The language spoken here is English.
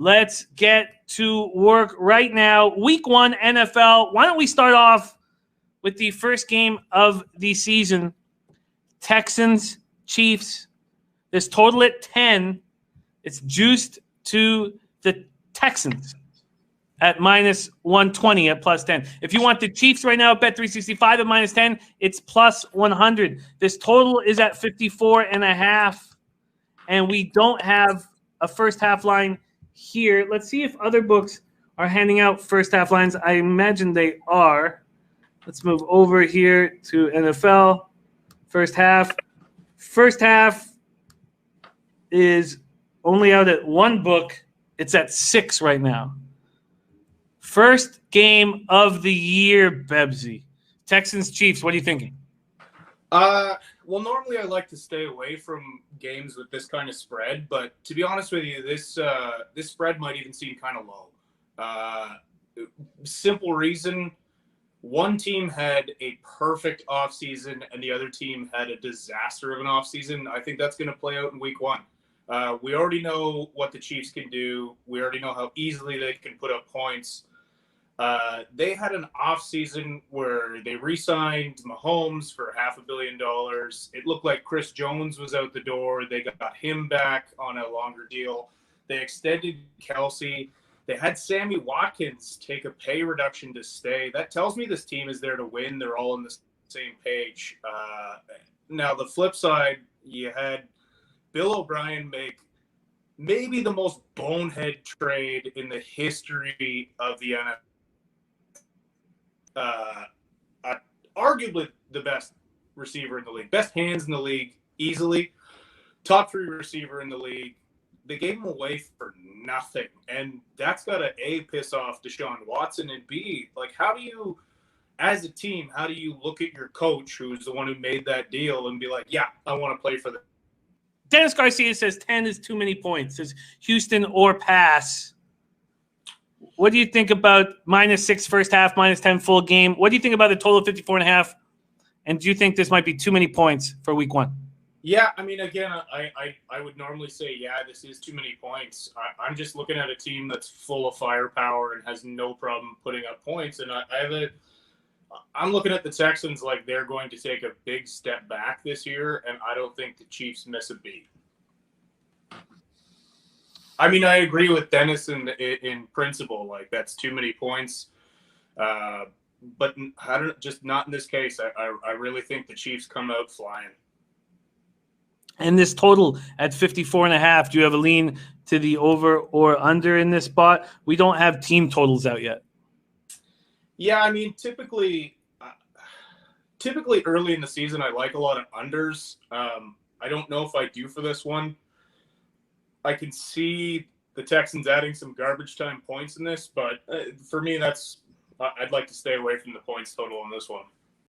Let's get to work right now. Week 1 NFL. Why don't we start off with the first game of the season? Texans, Chiefs. This total at 10. It's juiced to the Texans at minus 120 at plus 10. If you want the Chiefs right now, bet 365 at minus 10. It's plus 100. This total is at 54.5. And we don't have a first half line here. Let's see if other books are handing out first half lines. I imagine they are. Let's move over here to NFL. First half. First half is only out at one book. It's at 6 right now. First game of the year, Bebsy. Texans, Chiefs, what are you thinking? Well, normally I like to stay away from games with this kind of spread, but to be honest with you, this spread might even seem kind of low. Simple reason, one team had a perfect offseason and the other team had a disaster of an offseason. I think that's going to play out in week 1. We already know what the Chiefs can do. We already know how easily they can put up points. They had an offseason where they re-signed Mahomes for $500 million. It looked like Chris Jones was out the door. They got him back on a longer deal. They extended Kelsey. They had Sammy Watkins take a pay reduction to stay. That tells me this team is there to win. They're all on the same page. Now, the flip side, you had Bill O'Brien make maybe the most bonehead trade in the history of the NFL. Arguably the best receiver in the league, best hands in the league, easily, top 3 receiver in the league. They gave him away for nothing, and that's got to A, piss off Deshaun Watson, and B, like, how do you, as a team, how do you look at your coach, who's the one who made that deal, and be like, yeah, I want to play for them? Dennis Garcia says 10 is too many points. Says Houston or pass. What do you think about minus 6 first half, minus 10 full game? What do you think about the total of 54.5? And do you think this might be too many points for week 1? Yeah, I mean, again, I would normally say, yeah, this is too many points. I'm just looking at a team that's full of firepower and has no problem putting up points. And I'm looking at the Texans like they're going to take a big step back this year, and I don't think the Chiefs miss a beat. I mean, I agree with Dennis in principle. Like, that's too many points. But just not in this case. I really think the Chiefs come out flying. And this total at 54.5, do you have a lean to the over or under in this spot? We don't have team totals out yet. Yeah, I mean, typically early in the season, I like a lot of unders. I don't know if I do for this one. I can see the Texans adding some garbage time points in this, but for me, I'd like to stay away from the points total on this one.